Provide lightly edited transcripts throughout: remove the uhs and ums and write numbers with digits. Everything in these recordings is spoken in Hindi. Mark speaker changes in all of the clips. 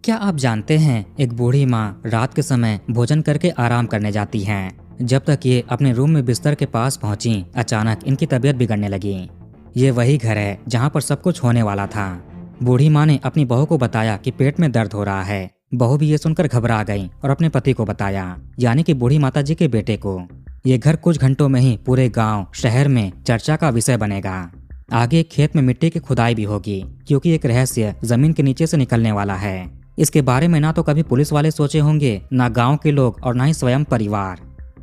Speaker 1: क्या आप जानते हैं एक बूढ़ी माँ रात के समय भोजन करके आराम करने जाती हैं। जब तक ये अपने रूम में बिस्तर के पास पहुंची, अचानक इनकी तबीयत बिगड़ने लगी। ये वही घर है जहाँ पर सब कुछ होने वाला था। बूढ़ी माँ ने अपनी बहू को बताया कि पेट में दर्द हो रहा है। बहू भी ये सुनकर घबरा गई और अपने पति को बताया, यानी कि बूढ़ी माता जी के बेटे को। ये घर कुछ घंटों में ही पूरे गाँव शहर में चर्चा का विषय बनेगा। आगे एक खेत में मिट्टी की खुदाई भी होगी, क्योंकि एक रहस्य जमीन के नीचे से निकलने वाला है। इसके बारे में ना तो कभी पुलिस वाले सोचे होंगे, ना गांव के लोग और ना ही स्वयं परिवार।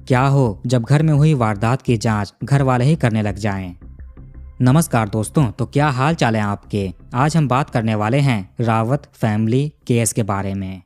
Speaker 1: क्या हो जब घर में हुई वारदात की जांच घर वाले ही करने लग जाएं। नमस्कार दोस्तों, तो क्या हाल चाल है आपके। आज हम बात करने वाले हैं रावत फैमिली केस के बारे में।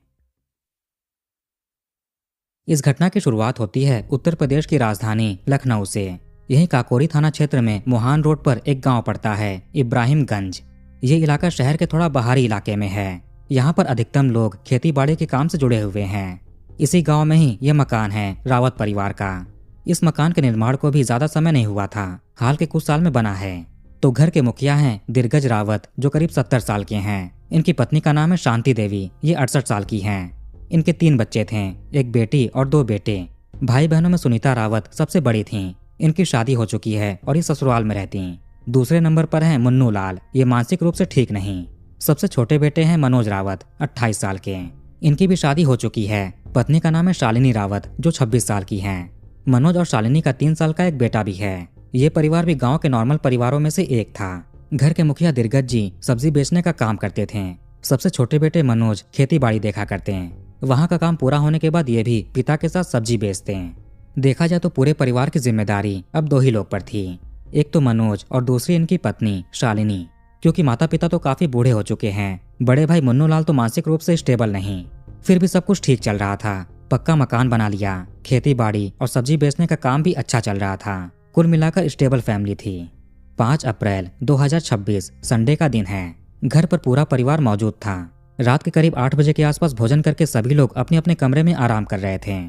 Speaker 1: इस घटना की शुरुआत होती है उत्तर प्रदेश की राजधानी लखनऊ से। यही काकोरी थाना क्षेत्र में मोहान रोड पर एक गांव पड़ता है, इब्राहिमगंज। ये इलाका शहर के थोड़ा बाहरी इलाके में है। यहाँ पर अधिकतम लोग खेती बाड़ी के काम से जुड़े हुए हैं। इसी गांव में ही ये मकान है रावत परिवार का। इस मकान के निर्माण को भी ज्यादा समय नहीं हुआ था, हाल के कुछ साल में बना है। तो घर के मुखिया हैं दिग्गज रावत, जो करीब 70 साल के हैं। इनकी पत्नी का नाम है शांति देवी, ये 68 साल की हैं। इनके 3 बच्चे थे, एक बेटी और 2 बेटे। भाई बहनों में सुनीता रावत सबसे बड़ी थी। इनकी शादी हो चुकी है और ये ससुराल में रहती। दूसरे नंबर पर है मुन्नू लाल, ये मानसिक रूप से ठीक नहीं। सबसे छोटे बेटे हैं मनोज रावत, 28 साल के। इनकी भी शादी हो चुकी है। पत्नी का नाम है शालिनी रावत, जो 26 साल की हैं। मनोज और शालिनी का 3 साल का एक बेटा भी है। ये परिवार भी गांव के नॉर्मल परिवारों में से एक था। घर के मुखिया दिग्गज जी सब्जी बेचने का काम करते थे। सबसे छोटे बेटे मनोज खेती बाड़ी देखा करते हैं। वहाँ का काम पूरा होने के बाद ये भी पिता के साथ सब्जी बेचते हैं। देखा जाए तो पूरे परिवार की जिम्मेदारी अब 2 ही लोग पर थी, एक तो मनोज और दूसरी इनकी पत्नी शालिनी। क्योंकि माता पिता तो काफी बूढ़े हो चुके हैं। बड़े भाई मुन्नू लाल तो मानसिक रूप से स्टेबल नहीं। फिर भी सब कुछ ठीक चल रहा था। पक्का मकान बना लिया, खेती बाड़ी और सब्जी बेचने का काम भी अच्छा चल रहा था। कुल मिलाकर स्टेबल फैमिली थी। 5 अप्रैल 2026 संडे का दिन है। घर पर पूरा परिवार मौजूद था। रात के करीब 8 बजे के आसपास भोजन करके सभी लोग अपने अपने कमरे में आराम कर रहे थे।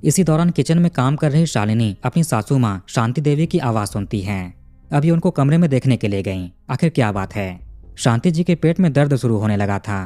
Speaker 1: इसी दौरान किचन में काम कर रही शालिनी अपनी सासू माँ शांति देवी की आवाज सुनती हैं। अभी उनको कमरे में देखने के लिए गईं। आखिर क्या बात है। शांति जी के पेट में दर्द शुरू होने लगा था।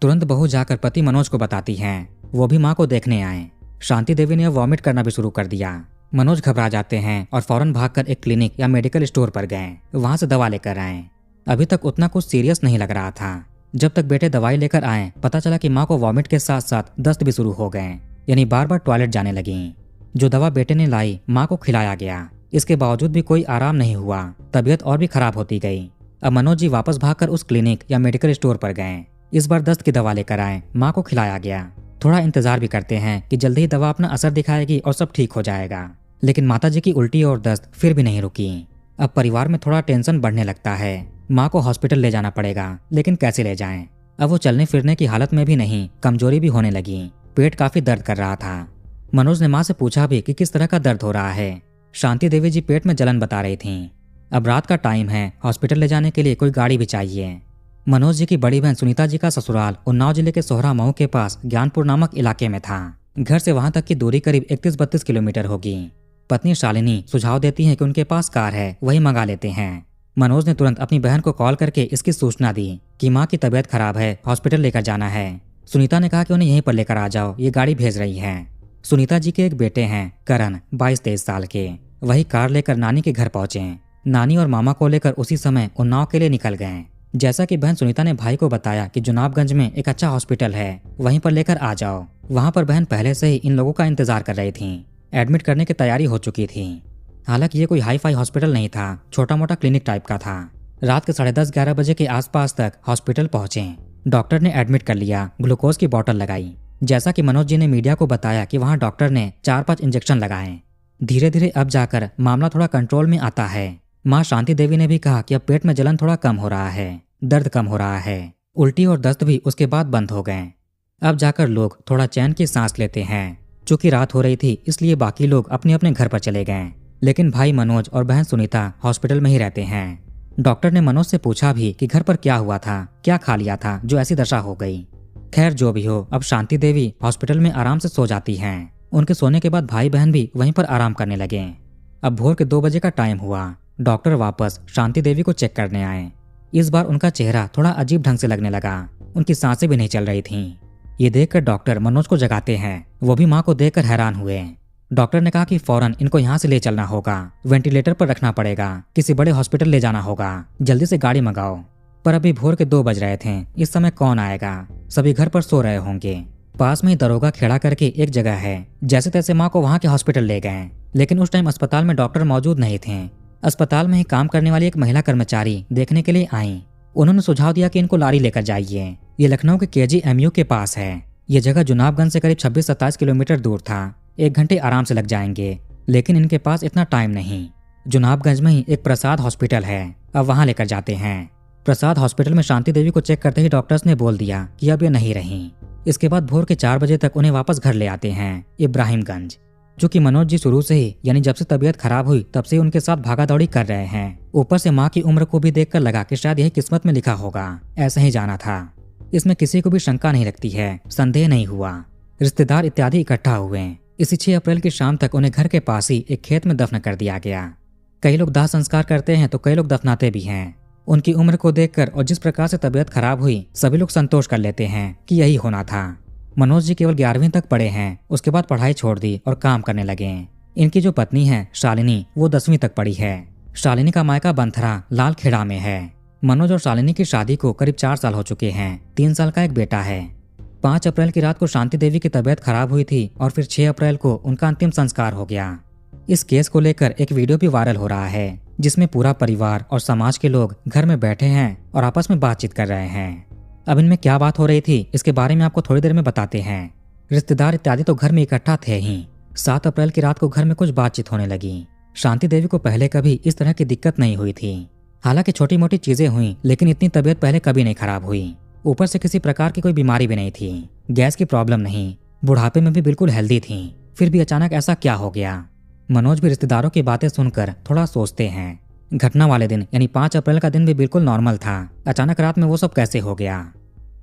Speaker 1: तुरंत बहू जाकर पति मनोज को बताती हैं, वो भी माँ को देखने आए। शांति देवी ने वॉमिट करना भी शुरू कर दिया। मनोज घबरा जाते हैं और फौरन भागकर एक क्लिनिक या मेडिकल स्टोर पर गए। वहां से दवा लेकर आए। अभी तक उतना कुछ सीरियस नहीं लग रहा था। जब तक बेटे दवाई लेकर आए, पता चला कि माँ को वॉमिट के साथ साथ दस्त भी शुरू हो गए, यानी बार बार टॉयलेट जाने लगी। जो दवा बेटे ने लाई, माँ को खिलाया गया। इसके बावजूद भी कोई आराम नहीं हुआ। तबीयत और भी खराब होती गई। अब मनोज जी वापस भागकर उस क्लिनिक या मेडिकल स्टोर पर गए। इस बार दस्त की दवा लेकर आए। माँ को खिलाया गया। थोड़ा इंतजार भी करते हैं कि जल्दी ही दवा अपना असर दिखाएगी और सब ठीक हो जाएगा। लेकिन माताजी की उल्टी और दस्त फिर भी नहीं रुकी। अब परिवार में थोड़ा टेंशन बढ़ने लगता है। माँ को हॉस्पिटल ले जाना पड़ेगा, लेकिन कैसे ले जाएं? अब वो चलने फिरने की हालत में भी नहीं, कमजोरी भी होने लगी। पेट काफी दर्द कर रहा था। मनोज ने माँ से पूछा भी कि किस तरह का दर्द हो रहा है। शांति देवी जी पेट में जलन बता रही थीं। अब रात का टाइम है, हॉस्पिटल ले जाने के लिए कोई गाड़ी भी चाहिए। मनोज जी की बड़ी बहन सुनीता जी का ससुराल उन्नाव जिले के सोहरा मऊ के पास ज्ञानपुर नामक इलाके में था। घर से वहां तक की दूरी करीब 31-32 किलोमीटर होगी। पत्नी शालिनी सुझाव देती है कि उनके पास कार है, वही मंगा लेते हैं। मनोज ने तुरंत अपनी बहन को कॉल करके इसकी सूचना दी कि माँ की तबीयत खराब है, हॉस्पिटल लेकर जाना है। सुनीता ने कहा कि उन्हें यहीं पर लेकर आ जाओ, ये गाड़ी भेज रही है। सुनीता जी के एक बेटे हैं करण, 22-23 साल के। वही कार लेकर नानी के घर पहुंचे। नानी और मामा को लेकर उसी समय उन्नाव के लिए निकल गए। जैसा कि बहन सुनीता ने भाई को बताया कि जुनाबगंज में एक अच्छा हॉस्पिटल है, वहीं पर लेकर आ जाओ। वहां पर बहन पहले से ही इन लोगों का इंतजार कर रही थी। एडमिट करने की तैयारी हो चुकी थी। हालांकि ये कोई हाई फाई हॉस्पिटल नहीं था, छोटा मोटा क्लिनिक टाइप का था। रात के 10:30-11 बजे के आसपास तक हॉस्पिटल पहुंचे। डॉक्टर ने एडमिट कर लिया, ग्लूकोज की बोतल लगाई। जैसा कि मनोज जी ने मीडिया को बताया कि वहां डॉक्टर ने 4-5 इंजेक्शन लगाए। धीरे धीरे अब जाकर मामला थोड़ा कंट्रोल में आता है। माँ शांति देवी ने भी कहा कि अब पेट में जलन थोड़ा कम हो रहा है, दर्द कम हो रहा है। उल्टी और दस्त भी उसके बाद बंद हो गए। अब जाकर लोग थोड़ा चैन की सांस लेते हैं। चूंकि रात हो रही थी, इसलिए बाकी लोग अपने अपने घर पर चले गए। लेकिन भाई मनोज और बहन सुनीता हॉस्पिटल में ही रहते हैं। डॉक्टर ने मनोज से पूछा भी कि घर पर क्या हुआ था, क्या खा लिया था जो ऐसी दशा हो गई। खैर जो भी हो, अब शांति देवी हॉस्पिटल में आराम से सो जाती हैं। उनके सोने के बाद भाई बहन भी वहीं पर आराम करने लगे। अब भोर के 2 बजे का टाइम हुआ। डॉक्टर वापस शांति देवी को चेक करने आए। इस बार उनका चेहरा थोड़ा अजीब ढंग से लगने लगा। उनकी सांसें भी नहीं चल रही थीं। ये देखकर डॉक्टर मनोज को जगाते हैं। वो भी माँ को देखकर हैरान हुए। डॉक्टर ने कहा कि फौरन इनको यहाँ से ले चलना होगा, वेंटिलेटर पर रखना पड़ेगा, किसी बड़े हॉस्पिटल ले जाना होगा, जल्दी से गाड़ी मंगाओ। पर अभी भोर के 2 बज रहे थे, इस समय कौन आएगा, सभी घर पर सो रहे होंगे। पास में ही दरोगा खेड़ा करके एक जगह है। जैसे तैसे माँ को वहाँ के हॉस्पिटल ले गए, लेकिन उस टाइम अस्पताल में डॉक्टर मौजूद नहीं थे। अस्पताल में ही काम करने वाली एक महिला कर्मचारी देखने के लिए आई। उन्होंने सुझाव दिया कि इनको लारी लेकर जाइए, ये लखनऊ के KGMU के पास है। ये जगह जुनाबगंज से करीब 26-27 किलोमीटर दूर था। 1 घंटे आराम से लग जाएंगे, लेकिन इनके पास इतना टाइम नहीं। जुनाबगंज में ही एक प्रसाद हॉस्पिटल है, अब वहाँ लेकर जाते हैं। प्रसाद हॉस्पिटल में शांति देवी को चेक करते ही डॉक्टर्स ने बोल दिया कि अब ये नहीं रही। इसके बाद भोर के 4 बजे तक उन्हें वापस घर ले आते हैं, इब्राहिमगंज। चूंकि मनोज जी शुरू से ही, यानी जब से तबीयत खराब हुई तब से उनके साथ भागा दौड़ी कर रहे हैं। ऊपर से माँ की उम्र को भी देखकर लगा कि शायद यही किस्मत में लिखा होगा, ऐसा ही जाना था। इसमें किसी को भी शंका नहीं लगती है, संदेह नहीं हुआ। रिश्तेदार इत्यादि इकट्ठा हुए। इसी 6 अप्रैल की शाम तक उन्हें घर के पास ही एक खेत में दफन कर दिया गया। कई लोग दाह संस्कार करते हैं तो कई लोग दफनाते भी हैं। उनकी उम्र को देखकर और जिस प्रकार से तबीयत खराब हुई, सभी लोग संतोष कर लेते हैं कि यही होना था। मनोज जी केवल 11वीं तक पढ़े हैं, उसके बाद पढ़ाई छोड़ दी और काम करने लगे। इनकी जो पत्नी है शालिनी, वो 10वीं तक पढ़ी है। शालिनी का मायका बंथरा लाल खेड़ा में है। मनोज और शालिनी की शादी को करीब 4 साल हो चुके हैं। 3 साल का एक बेटा है। 5 अप्रैल की रात को शांति देवी की तबीयत खराब हुई थी और फिर 6 अप्रैल को उनका अंतिम संस्कार हो गया। इस केस को लेकर एक वीडियो भी वायरल हो रहा है, जिसमें पूरा परिवार और समाज के लोग घर में बैठे हैं और आपस में बातचीत कर रहे हैं। अब इनमें क्या बात हो रही थी, इसके बारे में आपको थोड़ी देर में बताते हैं। रिश्तेदार इत्यादि तो घर में इकट्ठा थे ही। 7 अप्रैल की रात को घर में कुछ बातचीत होने लगी। शांति देवी को पहले कभी इस तरह की दिक्कत नहीं हुई थी। हालांकि छोटी मोटी चीजें हुई, लेकिन इतनी तबीयत पहले कभी नहीं खराब हुई। ऊपर से किसी प्रकार की कोई बीमारी भी नहीं थी, गैस की प्रॉब्लम नहीं, बुढ़ापे में भी बिल्कुल हेल्दी थी। फिर भी अचानक ऐसा क्या हो गया। मनोज भी रिश्तेदारों की बातें सुनकर थोड़ा सोचते हैं। घटना वाले दिन यानी 5 अप्रैल का दिन भी बिल्कुल नॉर्मल था, अचानक रात में वो सब कैसे हो गया।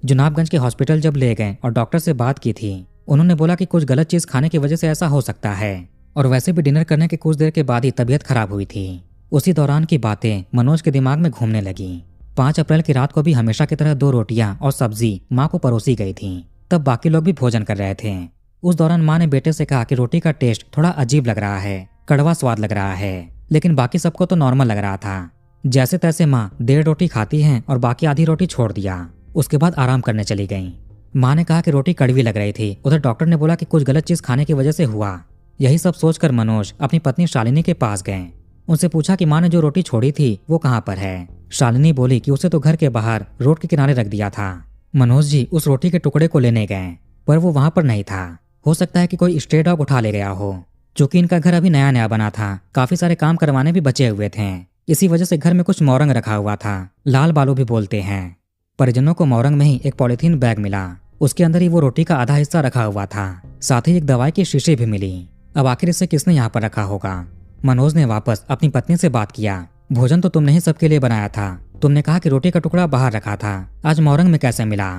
Speaker 1: जुनाबगंज के हॉस्पिटल जब ले गए और डॉक्टर से बात की थी, उन्होंने बोला कि कुछ गलत चीज खाने की वजह से ऐसा हो सकता है, और वैसे भी डिनर करने के कुछ देर के बाद ही तबीयत खराब हुई थी। उसी दौरान की बातें मनोज के दिमाग में घूमने लगी। 5 अप्रैल की रात को भी हमेशा की तरह 2 रोटियां और सब्जी माँ को परोसी गई थी। तब बाकी लोग भी भोजन कर रहे थे। उस दौरान माँ ने बेटे से कहा कि रोटी का टेस्ट थोड़ा अजीब लग रहा है, कड़वा स्वाद लग रहा है, लेकिन बाकी सबको तो नॉर्मल लग रहा था। जैसे तैसे माँ 1.5 रोटी खाती हैं और बाकी आधी रोटी छोड़ दिया। उसके बाद आराम करने चली गई। माँ ने कहा कि रोटी कड़वी लग रही थी। उधर डॉक्टर ने बोला कि कुछ गलत चीज खाने की वजह से हुआ। यही सब सोचकर मनोज अपनी पत्नी शालिनी के पास गए। उनसे पूछा कि माँ ने जो रोटी छोड़ी थी वो कहाँ पर है। शालिनी बोली कि उसे तो घर के बाहर रोड के किनारे रख दिया था। मनोज जी उस रोटी के टुकड़े को लेने गए, पर वो वहां पर नहीं था। हो सकता है कि कोई स्ट्रे डॉग उठा ले गया हो। चूंकि इनका घर अभी नया नया बना था, काफी सारे काम करवाने भी बचे हुए थे। इसी वजह से घर में कुछ मोरंग रखा हुआ था, लाल बालू भी बोलते हैं। परिजनों को मोरंग में ही एक पॉलिथीन बैग मिला। उसके अंदर ही वो रोटी का आधा हिस्सा रखा हुआ था। साथ ही एक दवाई की शीशी भी मिली। अब आखिर इसे किसने यहाँ पर रखा होगा। मनोज ने वापस अपनी पत्नी से बात किया। भोजन तो तुमने ही सबके लिए बनाया था। तुमने कहा कि रोटी का टुकड़ा बाहर रखा था, आज मोरंग में कैसे मिला।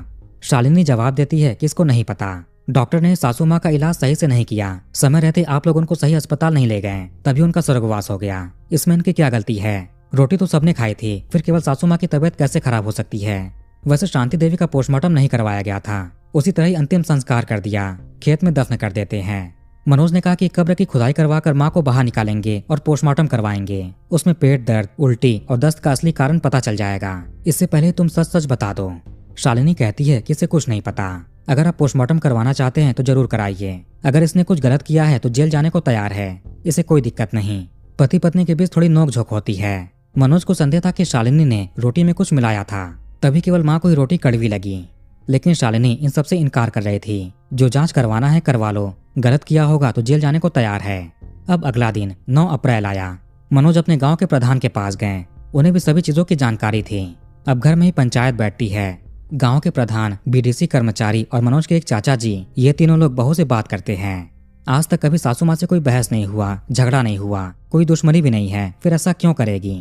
Speaker 1: शालिनी जवाब देती है कि इसको नहीं पता। डॉक्टर ने सासू माँ का इलाज सही से नहीं किया, समय रहते आप लोग उनको सही अस्पताल नहीं ले गए, तभी उनका स्वर्गवास हो गया। इसमें इनकी क्या गलती है। रोटी तो सबने खाई थी, फिर केवल सासू माँ की तबीयत कैसे खराब हो सकती है। वैसे शांति देवी का पोस्टमार्टम नहीं करवाया गया था, उसी तरह ही अंतिम संस्कार कर दिया, खेत में दफन कर देते हैं। मनोज ने कहा कि कब्र की खुदाई करवाकर माँ को बाहर निकालेंगे और पोस्टमार्टम करवाएंगे। उसमें पेट दर्द, उल्टी और दस्त का असली कारण पता चल जाएगा। इससे पहले तुम सच सच बता दो। शालिनी कहती है कि इसे कुछ नहीं पता। अगर आप पोस्टमार्टम करवाना चाहते हैं तो जरूर कराइए। अगर इसने कुछ गलत किया है तो जेल जाने को तैयार है, इसे कोई दिक्कत नहीं। पति पत्नी के बीच थोड़ी नोकझोंक होती है। मनोज को संदेह था कि शालिनी ने रोटी में कुछ मिलाया था, तभी केवल माँ को ही रोटी कड़वी लगी। लेकिन शालिनी इन सबसे इनकार कर रही थी। जो जांच करवाना है करवा लो, गलत किया होगा तो जेल जाने को तैयार है। अब अगला दिन 9 अप्रैल आया। मनोज अपने गांव के प्रधान के पास गए। उन्हें भी सभी चीजों की जानकारी थी। अब घर में ही पंचायत बैठती है। गांव के प्रधान, बीडीसी कर्मचारी और मनोज के एक चाचा जी, ये तीनों लोग बहू से बात करते हैं। आज तक कभी सासू माँ से कोई बहस नहीं हुआ, झगड़ा नहीं हुआ, कोई दुश्मनी भी नहीं है, फिर ऐसा क्यों करेगी।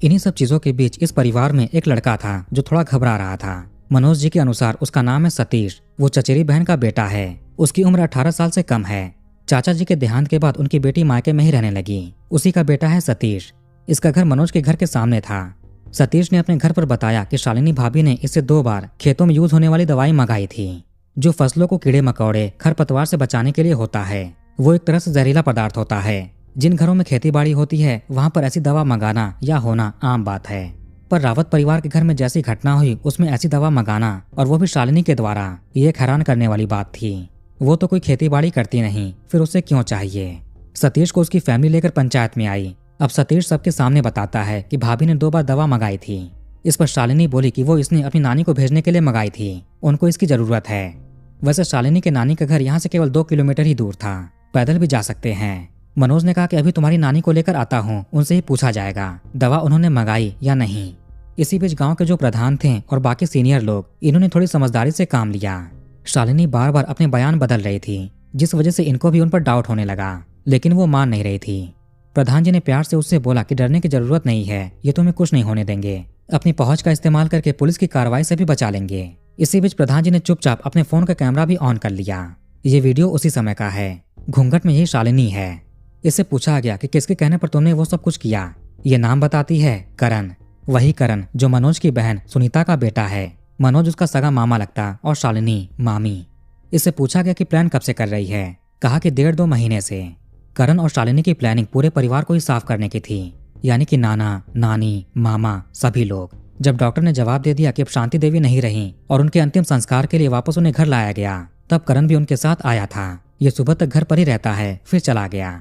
Speaker 1: इन्हीं सब चीजों के बीच इस परिवार में एक लड़का था जो थोड़ा घबरा रहा था। मनोज जी के अनुसार उसका नाम है सतीश। वो चचेरी बहन का बेटा है। उसकी उम्र 18 साल से कम है। चाचा जी के देहांत के बाद उनकी बेटी मायके में ही रहने लगी। उसी का बेटा है सतीश। इसका घर मनोज के घर के सामने था। सतीश ने अपने घर पर बताया कि शालिनी भाभी ने इससे 2 बार खेतों में यूज होने वाली दवाई मंगाई थी। जो फसलों को कीड़े मकोड़े खरपतवार से बचाने के लिए होता है। वो एक तरह से जहरीला पदार्थ होता है। जिन घरों में खेती बाड़ी होती है वहां पर ऐसी दवा मंगाना या होना आम बात है, पर रावत परिवार के घर में जैसी घटना हुई उसमें ऐसी दवा मंगाना, और वो भी शालिनी के द्वारा, ये एक हैरान करने वाली बात थी। वो तो कोई खेती बाड़ी करती नहीं, फिर उसे क्यों चाहिए। सतीश को उसकी फैमिली लेकर पंचायत में आई। अब सतीश सबके सामने बताता है कि भाभी ने 2 बार दवा मंगाई थी। इस पर शालिनी बोली कि वो इसने अपनी नानी को भेजने के लिए मंगाई थी, उनको इसकी जरूरत है। वैसे शालिनी के नानी का घर यहाँ से केवल 2 किलोमीटर ही दूर था, पैदल भी जा सकते हैं। मनोज ने कहा कि अभी तुम्हारी नानी को लेकर आता हूँ, उनसे ही पूछा जाएगा दवा उन्होंने मंगाई या नहीं। इसी बीच गांव के जो प्रधान थे और बाकी सीनियर लोग, इन्होंने थोड़ी समझदारी से काम लिया। शालिनी बार बार अपने बयान बदल रही थी, जिस वजह से इनको भी उन पर डाउट होने लगा, लेकिन वो मान नहीं रही थी। प्रधान जी ने प्यार से उससे बोला कि डरने की जरूरत नहीं है, ये तुम्हें कुछ नहीं होने देंगे, अपनी पहुंच का इस्तेमाल करके पुलिस की कार्रवाई से भी बचा लेंगे। इसी बीच प्रधान जी ने चुपचाप अपने फोन का कैमरा भी ऑन कर लिया। ये वीडियो उसी समय का है। घूंघट में यही शालिनी है। इससे पूछा गया कि किसके कहने पर तुमने वो सब कुछ किया। ये नाम बताती है, करण। वही करण जो मनोज की बहन सुनीता का बेटा है। मनोज उसका सगा मामा लगता और शालिनी मामी। इससे पूछा गया कि प्लान कब से कर रही है। कहा कि 1.5-2 महीने से। करण और शालिनी की प्लानिंग पूरे परिवार को ही साफ करने की थी, यानी कि नाना, नानी, मामा, सभी लोग। जब डॉक्टर ने जवाब दे दिया कि अब शांति देवी नहीं रही और उनके अंतिम संस्कार के लिए वापस उन्हें घर लाया गया, तब करण भी उनके साथ आया था। ये सुबह तक घर पर ही रहता है, फिर चला गया।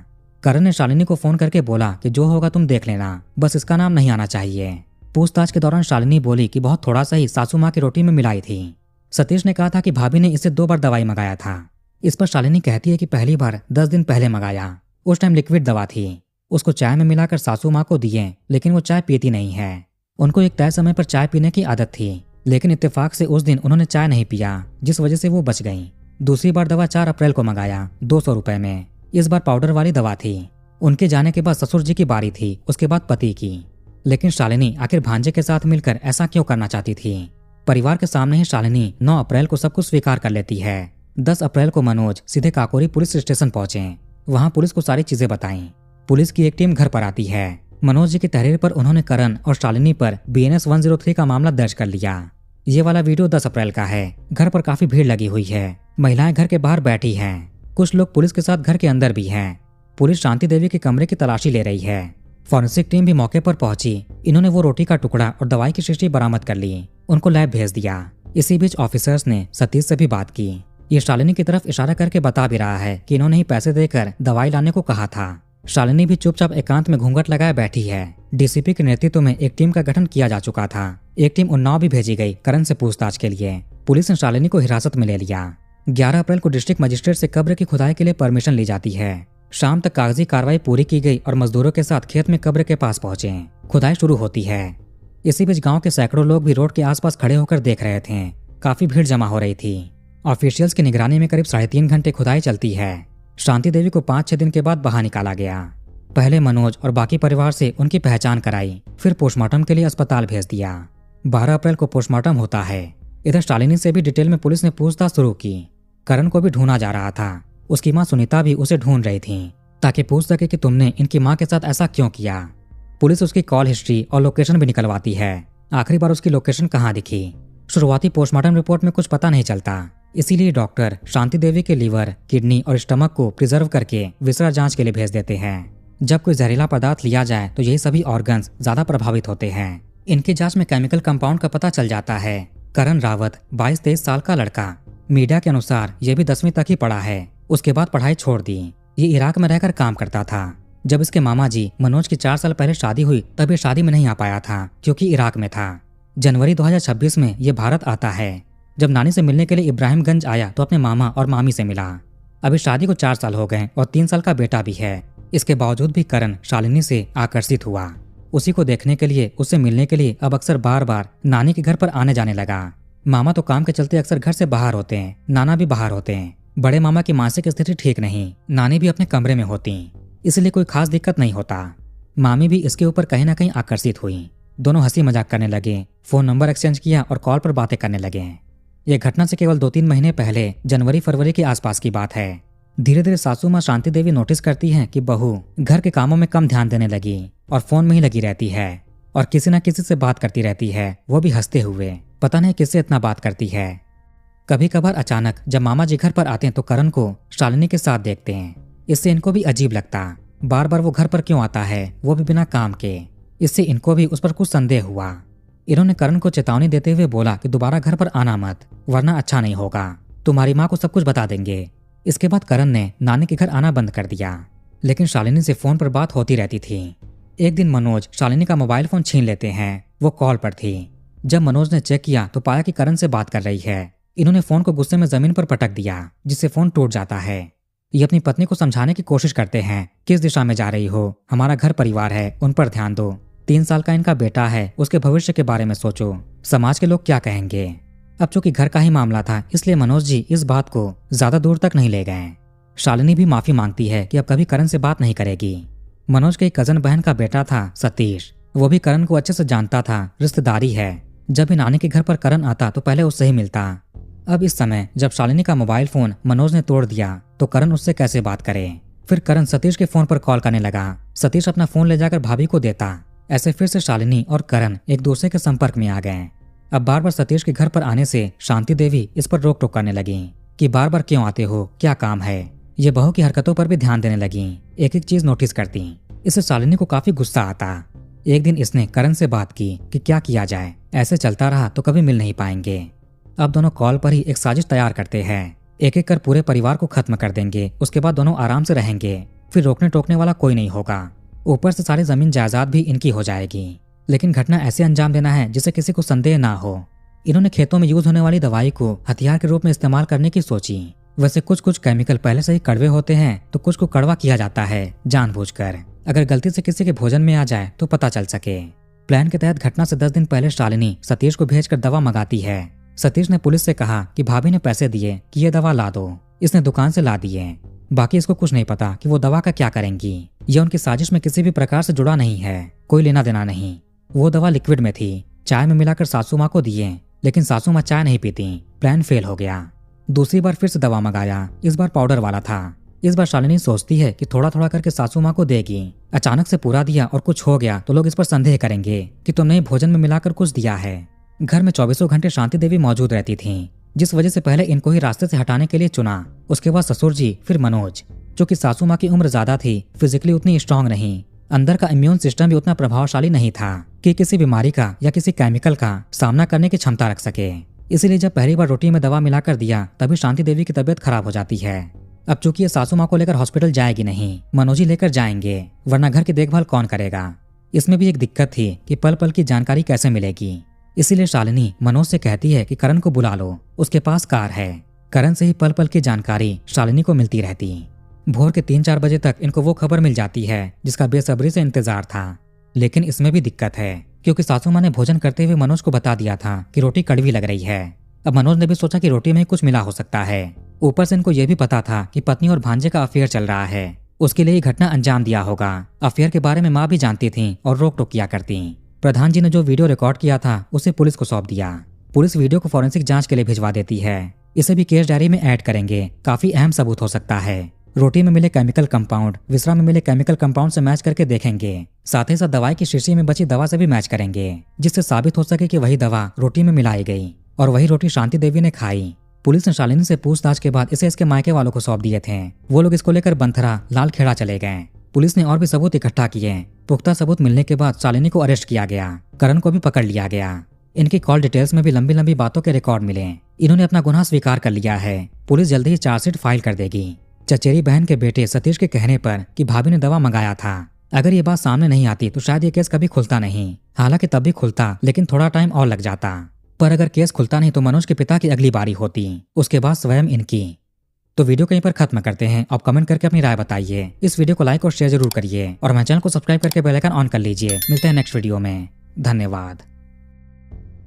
Speaker 1: करण ने शालिनी को फोन करके बोला कि जो होगा तुम देख लेना, बस इसका नाम नहीं आना चाहिए। पूछताछ के दौरान शालिनी बोली कि बहुत थोड़ा सा ही सासू माँ की रोटी में मिलाई थी। सतीश ने कहा था कि भाभी ने इसे 2 बार दवाई मंगाया था। इस पर शालिनी कहती है कि पहली बार 10 दिन पहले मंगाया, उस टाइम लिक्विड दवा थी, उसको चाय में मिलाकर सासू माँ को दिए, लेकिन वो चाय पीती नहीं है। उनको एक तय समय पर चाय पीने की आदत थी, लेकिन इत्तेफाक से उस दिन उन्होंने चाय नहीं पिया, जिस वजह से वो बच गईं। दूसरी बार दवा 4 अप्रैल को मंगाया 200 रुपए में। इस बार पाउडर वाली दवा थी। उनके जाने के बाद ससुर जी की बारी थी, उसके बाद पति की। लेकिन शालिनी आखिर भांजे के साथ मिलकर ऐसा क्यों करना चाहती थी। परिवार के सामने ही शालिनी 9 अप्रैल को सब कुछ स्वीकार कर लेती है। 10 अप्रैल को मनोज सीधे काकोरी पुलिस स्टेशन पहुंचे। वहां पुलिस को सारी चीजें बताईं। पुलिस की एक टीम घर पर आती है। मनोज जी की तहरीर पर उन्होंने करण और शालिनी पर BNS 103 का मामला दर्ज कर लिया। ये वाला वीडियो 10 अप्रैल का है। घर पर काफी भीड़ लगी हुई है। महिलाएं घर के बाहर बैठी हैं। कुछ लोग पुलिस के साथ घर के अंदर भी हैं। पुलिस शांति देवी के कमरे की तलाशी ले रही है। फॉरेंसिक टीम भी मौके पर पहुंची। इन्होंने वो रोटी का टुकड़ा और दवाई की शीशी बरामद कर ली, उनको लैब भेज दिया। इसी बीच ऑफिसर्स ने सतीश से भी बात की। ये शालिनी की तरफ इशारा करके बता भी रहा है कि इन्होंने ही पैसे देकर दवाई लाने को कहा था। शालिनी भी चुपचाप एकांत में घूंघट लगाए बैठी है। DCP के नेतृत्व में एक टीम का गठन किया जा चुका था। एक टीम उन्नाव भी भेजी गई करण से पूछताछ के लिए। पुलिस ने शालिनी को हिरासत में ले लिया। 11 अप्रैल को डिस्ट्रिक्ट मजिस्ट्रेट से कब्र की खुदाई के लिए परमिशन ली जाती है। शाम तक कागजी कार्रवाई पूरी की गई और मजदूरों के साथ खेत में कब्र के पास पहुंचे। खुदाई शुरू होती है। इसी बीच गांव के सैकड़ों लोग भी रोड के आसपास खड़े होकर देख रहे थे। काफी भीड़ जमा हो रही थी। ऑफिशियल्स की निगरानी में करीब 3.5 घंटे खुदाई चलती है। शांति देवी को 5-6 दिन के बाद बाहर निकाला गया। पहले मनोज और बाकी परिवार से उनकी पहचान कराई, फिर पोस्टमार्टम के लिए अस्पताल भेज दिया। 12 अप्रैल को पोस्टमार्टम होता है। इधर शालिनी से भी डिटेल में पुलिस ने पूछताछ शुरू की। करण को भी ढूंढा जा रहा था। उसकी माँ सुनीता भी उसे ढूंढ रही थी ताकि पूछ सके कि तुमने इनकी माँ के साथ ऐसा क्यों किया। पुलिस उसकी कॉल हिस्ट्री और लोकेशन भी निकलवाती है। आखिरी बार उसकी लोकेशन कहाँ दिखी। शुरुआती पोस्टमार्टम रिपोर्ट में कुछ पता नहीं चलता, इसीलिए डॉक्टर शांति देवी के लीवर, किडनी और स्टमक को प्रिजर्व करके विसरा जांच के लिए भेज देते हैं। जब कोई जहरीला पदार्थ लिया जाए तो यही सभी ऑर्गन्स ज्यादा प्रभावित होते हैं। इनकी जांच में केमिकल कंपाउंड का पता चल जाता है। करण रावत 22-23 साल का लड़का। मीडिया के अनुसार यह भी 10वीं तक ही पढ़ा है, उसके बाद पढ़ाई छोड़ दी। ये इराक में रहकर काम करता था। जब इसके मामा जी मनोज की 4 साल पहले शादी हुई तब ये शादी में नहीं आ पाया था क्योंकि इराक में था। जनवरी 2026 में ये भारत आता है। जब नानी से मिलने के लिए इब्राहिमगंज आया तो अपने मामा और मामी से मिला। अभी शादी को 4 साल हो गए और 3 साल का बेटा भी है। इसके बावजूद भी करण शालिनी से आकर्षित हुआ। उसी को देखने के लिए, उससे मिलने के लिए अब अक्सर बार बार नानी के घर पर आने जाने लगा। मामा तो काम के चलते अक्सर घर से बाहर होते हैं, नाना भी बाहर होते हैं। बड़े मामा की मानसिक स्थिति ठीक नहीं, नानी भी अपने कमरे में होती, इसलिए कोई खास दिक्कत नहीं होता। मामी भी इसके ऊपर कहीं ना कहीं आकर्षित हुई। दोनों हंसी मजाक करने लगे, फोन नंबर एक्सचेंज किया और कॉल पर बातें करने लगे। ये घटना से केवल 2-3 महीने पहले जनवरी-फरवरी के आसपास की बात है। धीरे धीरे सासू माँ शांति देवी नोटिस करती हैं कि बहू घर के कामों में कम ध्यान देने लगी और फोन में ही लगी रहती है और किसी न किसी से बात करती रहती है, वो भी हंसते हुए। पता नहीं किससे इतना बात करती है। कभी कभार अचानक जब मामा जी घर पर आते हैं तो करण को शालिनी के साथ देखते हैं। इससे इनको भी अजीब लगता, बार बार वो घर पर क्यों आता है, वो भी बिना काम के। इससे इनको भी उस पर कुछ संदेह हुआ। इन्होंने करण को चेतावनी देते हुए बोला कि दोबारा घर पर आना मत, वरना अच्छा नहीं होगा, तुम्हारी माँ को सब कुछ बता देंगे। इसके बाद करण ने नानी के घर आना बंद कर दिया, लेकिन शालिनी से फोन पर बात होती रहती थी। एक दिन मनोज शालिनी का मोबाइल फोन छीन लेते हैं, वो कॉल पर थी। जब मनोज ने चेक किया तो पाया कि करण से बात कर रही है। इन्होंने फोन को गुस्से में जमीन पर पटक दिया, जिससे फोन टूट जाता है। ये अपनी पत्नी को समझाने की कोशिश करते हैं, किस दिशा में जा रही हो, हमारा घर परिवार है, उन पर ध्यान दो, 3 साल का इनका बेटा है, उसके भविष्य के बारे में सोचो, समाज के लोग क्या कहेंगे। अब चूंकि घर का ही मामला था, इसलिए मनोज जी इस बात को ज्यादा दूर तक नहीं ले गए। शालिनी भी माफी मांगती है कि अब कभी करण से बात नहीं करेगी। मनोज के कजन बहन का बेटा था सतीश, वो भी करण को अच्छे से जानता था, रिश्तेदारी है। जब भी नानी के घर पर करण आता तो पहले उससे ही मिलता। अब इस समय जब शालिनी का मोबाइल फोन मनोज ने तोड़ दिया तो करण उससे कैसे बात करे। फिर करण सतीश के फोन पर कॉल करने लगा। सतीश अपना फोन ले जाकर भाभी को देता। ऐसे फिर से शालिनी और करण एक दूसरे के संपर्क में आ गए। अब बार बार सतीश के घर पर आने से शांति देवी इस पर रोक टोक करने लगी कि बार बार क्यों आते हो, क्या काम है। ये बहू की हरकतों पर भी ध्यान देने लगी, एक एक चीज नोटिस करती। इससे शालिनी को काफी गुस्सा आता। एक दिन इसने करण से बात की कि क्या किया जाए, ऐसे चलता रहा तो कभी मिल नहीं पाएंगे। अब दोनों कॉल पर ही एक साजिश तैयार करते हैं, एक एक कर पूरे परिवार को खत्म कर देंगे, उसके बाद दोनों आराम से रहेंगे, फिर रोकने टोकने वाला कोई नहीं होगा, ऊपर से सारी जमीन जायदाद भी इनकी हो जाएगी। लेकिन घटना ऐसे अंजाम देना है जिससे किसी को संदेह ना हो। इन्होंने खेतों में यूज होने वाली दवाई को हथियार के रूप में इस्तेमाल करने की सोची। वैसे कुछ केमिकल पहले से ही कड़वे होते हैं तो कुछ को कड़वा किया जाता है जानबूझकर, अगर गलती से किसी के भोजन में आ जाए तो पता चल सके। प्लान के तहत घटना से 10 दिन पहले शालिनी सतीश को भेजकर दवा मंगाती है। सतीश ने पुलिस से कहा कि भाभी ने पैसे दिए कि ये दवा ला दो, इसने दुकान से ला दिए, बाकी इसको कुछ नहीं पता कि वो दवा का क्या करेंगी। यह उनकी साजिश में किसी भी प्रकार से जुड़ा नहीं है, कोई लेना देना नहीं। वो दवा लिक्विड में थी, चाय में मिलाकर सासू माँ को दिए, लेकिन सासू माँ चाय नहीं पीती। प्लान फेल हो गया। दूसरी बार फिर से दवा मंगाया, इस बार पाउडर वाला था। इस बार शालिनी सोचती है कि थोड़ा थोड़ा करके सासू माँ को देगी। अचानक से पूरा दिया और कुछ हो गया तो लोग इस पर संदेह करेंगे कि तुमने भोजन में मिलाकर कुछ दिया है। घर में 24 घंटे शांति देवी मौजूद रहती थीं, जिस वजह से पहले इनको ही रास्ते से हटाने के लिए चुना। उसके बाद ससुर जी, फिर मनोज। जो कि सासू माँ की उम्र ज्यादा थी, फिजिकली उतनी स्ट्रांग नहीं, अंदर का इम्यून सिस्टम भी उतना प्रभावशाली नहीं था कि किसी बीमारी का या किसी केमिकल का सामना करने की क्षमता रख सके। इसीलिए जब पहली बार रोटी में दवा मिलाकर दिया तभी शांति देवी की तबीयत खराब हो जाती है। अब चूंकि ये सासू माँ को लेकर हॉस्पिटल जाएगी नहीं, मनोज ही लेकर जाएंगे, वरना घर की देखभाल कौन करेगा। इसमें भी एक दिक्कत थी कि पल पल की जानकारी कैसे मिलेगी। इसीलिए शालिनी मनोज से कहती है कि करण को बुला लो, उसके पास कार है। करण से ही पल पल की जानकारी शालिनी को मिलती रहती। भोर के 3-4 बजे तक इनको वो खबर मिल जाती है जिसका बेसब्री से इंतजार था। लेकिन इसमें भी दिक्कत है, क्योंकि सासू माँ ने भोजन करते हुए मनोज को बता दिया था कि रोटी कड़वी लग रही है। अब मनोज ने भी सोचा कि रोटी में कुछ मिला हो सकता है। ऊपर से इनको यह भी पता था कि पत्नी और भांजे का अफेयर चल रहा है, उसके लिए घटना अंजाम दिया होगा। अफेयर के बारे में माँ भी जानती थी और रोक टोक किया करती। प्रधान जी ने जो वीडियो रिकॉर्ड किया था उसे पुलिस को सौंप दिया। पुलिस वीडियो को फॉरेंसिक जांच के लिए भिजवा देती है। इसे भी केस डायरी में ऐड करेंगे, काफी अहम सबूत हो सकता है। रोटी में मिले केमिकल कंपाउंड विश्रा में मिले केमिकल कंपाउंड से मैच करके देखेंगे। साथ ही साथ दवाई की शीशी में बची दवा से भी मैच करेंगे, जिससे साबित हो सके कि वही दवा रोटी में मिलाई गई और वही रोटी शांति देवी ने खाई। पुलिस ने शालिनी से पूछताछ के बाद इसे इसके मायके वालों को सौंप दिए थे। वो लोग इसको लेकर बंथरा लाल खेड़ा चले गए। पुलिस ने और भी सबूत इकट्ठा किए। पुख्ता सबूत मिलने के बाद शालिनी को अरेस्ट किया गया, करण को भी पकड़ लिया गया। इनकी कॉल डिटेल्स में भी लंबी लंबी बातों के रिकॉर्ड मिले। इन्होंने अपना गुनाह स्वीकार कर लिया है। पुलिस जल्दी ही चार्जशीट फाइल कर देगी। चचेरी बहन के बेटे सतीश के कहने पर कि भाभी ने दवा मंगाया था, अगर ये बात सामने नहीं आती तो शायद ये केस कभी खुलता नहीं। हालांकि तब भी खुलता, लेकिन थोड़ा टाइम और लग जाता। पर अगर केस खुलता नहीं तो मनोज के पिता की अगली बारी होती, उसके बाद स्वयं इनकी। तो वीडियो कहीं पर खत्म करते हैं। आप कमेंट करके अपनी राय बताइए। इस वीडियो को लाइक और शेयर जरूर करिए और हमारे चैनल को सब्सक्राइब करके बेल आइकन ऑन कर लीजिए। मिलते हैं नेक्स्ट वीडियो में। धन्यवाद।